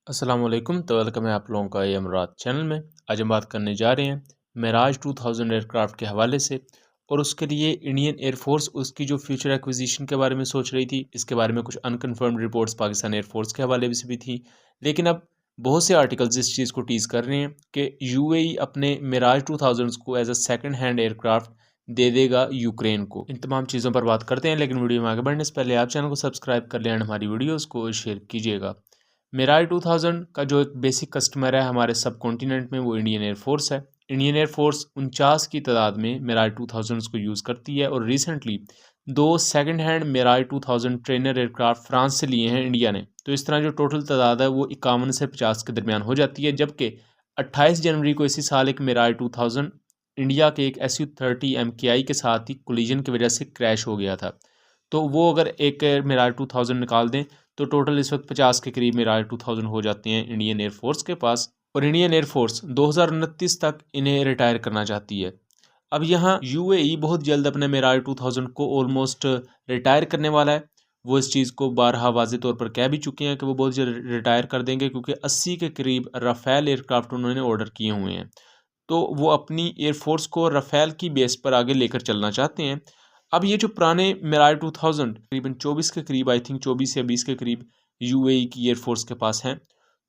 अस्सलाम वालेकुम। तो वेलकम है आप लोगों का ये अमरात चैनल में। आज हम बात करने जा रहे हैं मिराज 2000 एयरक्राफ्ट के हवाले से, और उसके लिए इंडियन एयरफोर्स उसकी जो फ्यूचर एक्विजिशन के बारे में सोच रही थी। इसके बारे में कुछ अनकन्फर्म्ड रिपोर्ट्स पाकिस्तान एयरफोर्स के हवाले से भी थी, लेकिन अब बहुत से आर्टिकल्स इस चीज़ को टीज़ कर रहे हैं कि यूएई अपने मिराज 2000 को as a second hand aircraft दे देगा यूक्रेन को। इन तमाम चीज़ों पर बात करते हैं, लेकिन वीडियो में आगे बढ़ने से पहले आप चैनल को सब्सक्राइब कर लें और हमारी वीडियोज़ को शेयर कीजिएगा। मिराज 2000 का जो एक बेसिक कस्टमर है हमारे सब कॉन्टिनेंट में, वो इंडियन एयरफोर्स है। इंडियन एयरफोर्स 49 की तादाद में मिराज 2000 को यूज़ करती है, और recently 2 second hand Mirage 2000 trainer aircraft France से लिए हैं इंडिया ने। तो इस तरह जो टोटल तादाद है वो 51 से 50 के दरमियान हो जाती है, जबकि 28 जनवरी को इसी साल एक मिराज 2000 इंडिया के एक SU-30 MKI के साथ ही कोलिजन की वजह से क्रैश हो गया था। तो वो अगर एक मिराज 2000 निकाल दें तो टोटल इस वक्त 50 के करीब मिराज 2000 हो जाते हैं इंडियन एयरफोर्स के पास, और इंडियन एयरफोर्स 2029 तक इन्हें रिटायर करना चाहती है। अब यहाँ यूएई बहुत जल्द अपने मिराज 2000 को ऑलमोस्ट रिटायर करने वाला है। वो इस चीज़ को बारहा वाज़े तौर पर कह भी चुके हैं कि वो बहुत जल्द रिटायर कर देंगे, क्योंकि 80 के करीब राफेल एयरक्राफ्ट उन्होंने ऑर्डर किए हुए हैं। तो वो अपनी एयरफोर्स को राफेल की बेस पर आगे लेकर चलना चाहते हैं। अब ये जो पुराने मिराज 2000 तकरीबन 24 के करीब, आई थिंक 24 या 20 के करीब यूएई की एयरफोर्स के पास हैं,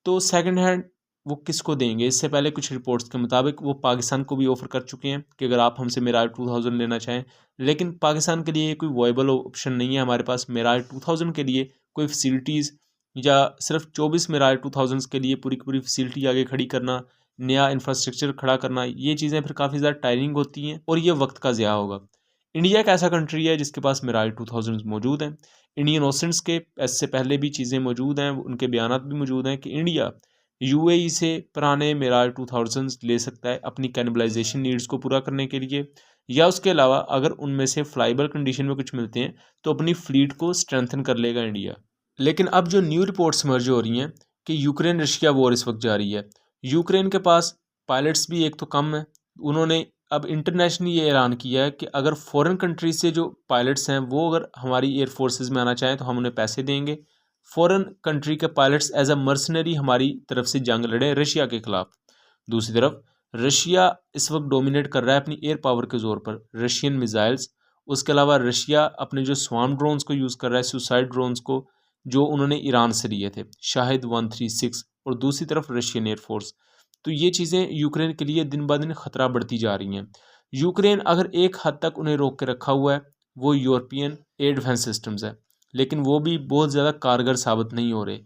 तो सेकंड हैंड वो किसको देंगे? इससे पहले कुछ रिपोर्ट्स के मुताबिक वो पाकिस्तान को भी ऑफ़र कर चुके हैं कि अगर आप हमसे मिराज 2000 लेना चाहें, लेकिन पाकिस्तान के लिए कोई वायबल ऑप्शन नहीं है। हमारे पास मिराज 2000 के लिए कोई फैसिलिटीज़, या सिर्फ 24 मिराज 2000 के लिए पूरी की पूरी फैसिलिटी आगे खड़ी करना, नया इंफ्रास्ट्रक्चर खड़ा करना, ये चीज़ें फिर काफ़ी ज़्यादा टायरिंग होती हैं और ये वक्त का ज़िया होगा। इंडिया एक ऐसा कंट्री है जिसके पास मिराज 2000 मौजूद हैं। इंडियन ओशंस के इससे पहले भी चीज़ें मौजूद हैं, उनके बयानात भी मौजूद हैं कि इंडिया यूएई से पुराने मिराज 2000 ले सकता है अपनी कैनिबलाइजेशन नीड्स को पूरा करने के लिए, या उसके अलावा अगर उनमें से फ्लाइबल कंडीशन में कुछ मिलते हैं तो अपनी फ्लीट को स्ट्रेंथन कर लेगा इंडिया। लेकिन अब जो न्यू रिपोर्ट्स इमर्ज हो रही हैं कि यूक्रेन रशिया वॉर इस वक्त जारी है। यूक्रेन के पास पायलट्स भी एक तो कम है। उन्होंने अब इंटरनेशनली ये ऐलान किया है कि अगर फॉरेन कंट्री से जो पायलट्स हैं वो अगर हमारी एयर फोर्सेस में आना चाहें तो हम उन्हें पैसे देंगे। फॉरेन कंट्री के पायलट्स एज अ मर्सनरी हमारी तरफ से जंग लड़े रशिया के खिलाफ। दूसरी तरफ रशिया इस वक्त डोमिनेट कर रहा है अपनी एयर पावर के ज़ोर पर, रशियन मिसाइल्स। उसके अलावा रशिया अपने जो स्वाम ड्रोन्स को यूज़ कर रहा है, सुसाइड ड्रोन्स को, जो उन्होंने ईरान से लिए थे, शाहिद 136, और दूसरी तरफ रशियन एयरफोर्स। तो ये चीज़ें यूक्रेन के लिए दिन ब दिन ख़तरा बढ़ती जा रही हैं। यूक्रेन अगर एक हद तक उन्हें रोक के रखा हुआ है वो यूरोपियन एयर डिफेंस सिस्टम्स है, लेकिन वो भी बहुत ज़्यादा कारगर साबित नहीं हो रहे।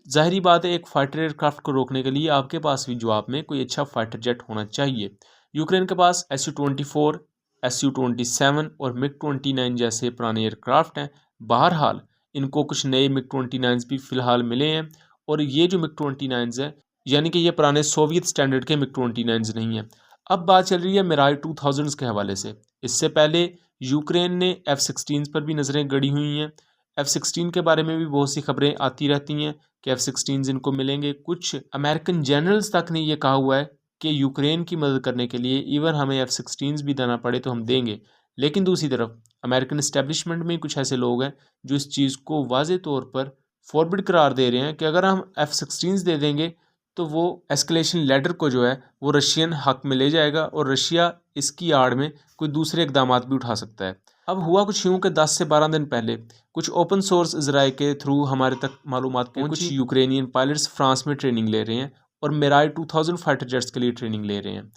ज़ाहिरी बात है, एक फाइटर एयरक्राफ्ट को रोकने के लिए आपके पास भी जवाब में कोई अच्छा फाइटर जेट होना चाहिए। यूक्रेन के पास SU-24, SU-27 और MiG-29 जैसे पुराने एयरक्राफ्ट हैं। बहरहाल इनको कुछ नए MiG-29 भी फ़िलहाल मिले हैं, और ये जो MiG-29 हैं, यानी कि ये पुराने सोवियत स्टैंडर्ड के MiG-29 नहीं हैं। अब बात चल रही है मिराज 2000 के हवाले से। इससे पहले यूक्रेन ने F-16 पर भी नज़रें गड़ी हुई हैं। F-16 के बारे में भी बहुत सी खबरें आती रहती हैं कि F-16 इनको मिलेंगे। कुछ अमेरिकन जनरल्स तक ने ये कहा हुआ है कि यूक्रेन की मदद करने के लिए इवन हमें F-16 भी देना पड़े तो हम देंगे। लेकिन दूसरी तरफ अमेरिकन इस्टेब्लिशमेंट में कुछ ऐसे लोग हैं जो इस चीज़ को वाज़े तौर पर फॉरबिड करार दे रहे हैं कि अगर हम F-16 दे देंगे तो वो एस्केलेशन लेडर को जो है वो रशियन हक में ले जाएगा, और रशिया इसकी आड़ में कोई दूसरे इकदाम भी उठा सकता है। अब हुआ कुछ यूँ कि 10 से 12 दिन पहले कुछ ओपन सोर्स ज़राए के थ्रू हमारे तक मालूमात पहुंची, कुछ यूक्रेनियन पायलट्स फ्रांस में ट्रेनिंग ले रहे हैं और मिराज 2000 फाइटर जेट्स के लिए ट्रेनिंग ले रहे हैं।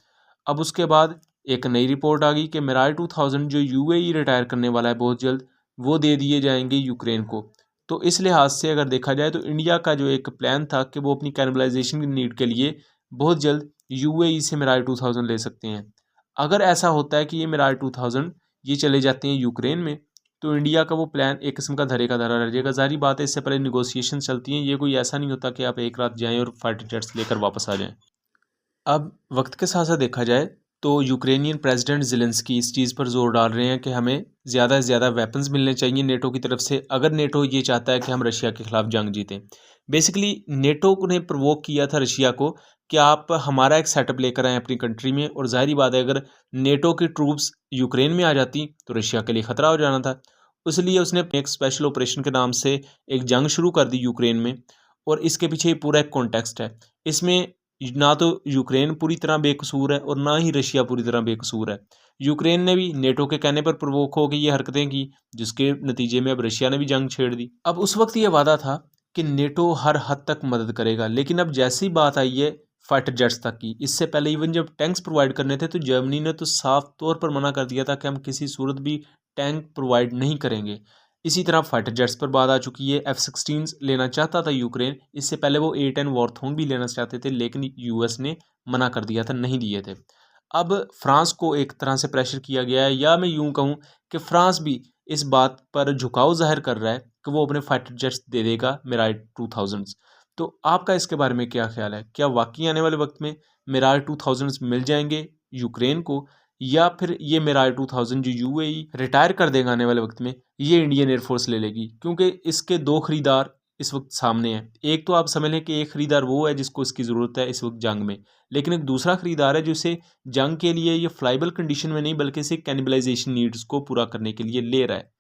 अब उसके बाद एक नई रिपोर्ट आ गई कि मिराज 2000 जो यूएई रिटायर करने वाला है बहुत जल्द, वो दे दिए जाएंगे यूक्रेन को। तो इस लिहाज से अगर देखा जाए तो इंडिया का जो एक प्लान था कि वो अपनी कैनिबलाइजेशन की नीड के लिए बहुत जल्द यूएई से मिराज 2000 ले सकते हैं। अगर ऐसा होता है कि ये मिराज 2000 ये चले जाते हैं यूक्रेन में, तो इंडिया का वो प्लान एक किस्म का धरे का धरा रह जाएगा। ज़ाहिर बात है, इससे पहले निगोसिएशन चलती हैं। ये कोई ऐसा नहीं होता कि आप एक रात जाएँ और फाइटर जेट्स लेकर वापस आ जाएँ। अब वक्त के साथ साथ देखा जाए तो यूक्रेनियन प्रेसिडेंट ज़ेलेंस्की इस चीज़ पर जोर डाल रहे हैं कि हमें ज़्यादा से ज़्यादा वेपन्स मिलने चाहिए नेटो की तरफ से, अगर नेटो ये चाहता है कि हम रशिया के ख़िलाफ़ जंग जीतें। बेसिकली नेटो ने प्रवोक किया था रशिया को कि आप हमारा एक सेटअप लेकर आएँ अपनी कंट्री में, और ज़ाहिर बात है अगर नेटो की ट्रूप्स यूक्रेन में आ जाती तो रशिया के लिए ख़तरा हो जाना था। इसलिए उसने एक स्पेशल ऑपरेशन के नाम से एक जंग शुरू कर दी यूक्रेन में, और इसके पीछे पूरा एक कॉन्टेक्स्ट है। इसमें ना तो यूक्रेन पूरी तरह बेकसूर है और ना ही रशिया पूरी तरह बेकसूर है। यूक्रेन ने भी नेटो के कहने पर प्रवोक होकर ये हरकतें की, जिसके नतीजे में अब रशिया ने भी जंग छेड़ दी। अब उस वक्त ये वादा था कि नेटो हर हद तक मदद करेगा, लेकिन अब जैसी बात आई है फाइटर जेट्स तक की, इससे पहले इवन जब टैंक्स प्रोवाइड करने थे तो जर्मनी ने तो साफ तौर पर मना कर दिया था कि हम किसी सूरत भी टैंक प्रोवाइड नहीं करेंगे। इसी तरह फाइटर जेट्स पर बात आ चुकी है। F-16 लेना चाहता था यूक्रेन, इससे पहले वो A-10 वॉरथोन भी लेना चाहते थे, लेकिन यूएस ने मना कर दिया था, नहीं दिए थे। अब फ्रांस को एक तरह से प्रेशर किया गया है, या मैं यूं कहूं कि फ्रांस भी इस बात पर झुकाव जाहिर कर रहा है कि वो अपने फाइटर जेट्स दे देगा मिराज 2000। तो आपका इसके बारे में क्या ख्याल है? क्या वाकई आने वाले वक्त में मिराज 2000 मिल जाएंगे यूक्रेन को, या फिर ये मिराज 2000 जो यूएई रिटायर कर देगा आने वाले वक्त में, ये इंडियन एयरफोर्स ले लेगी? क्योंकि इसके दो खरीदार इस वक्त सामने हैं। एक तो आप समझ लें कि एक खरीदार वो है जिसको इसकी ज़रूरत है इस वक्त जंग में, लेकिन एक दूसरा खरीदार है जो इसे जंग के लिए ये फ्लाइबल कंडीशन में नहीं बल्कि इसे कैनिबलाइजेशन नीड्स को पूरा करने के लिए ले रहा है।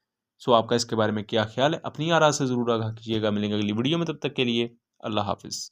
सो आपका इसके बारे में क्या ख्याल है? अपनी आरा से ज़रूर आगाह कीजिएगा। मिलेंगे अगली वीडियो में, तब तक के लिए अल्लाह हाफिज़।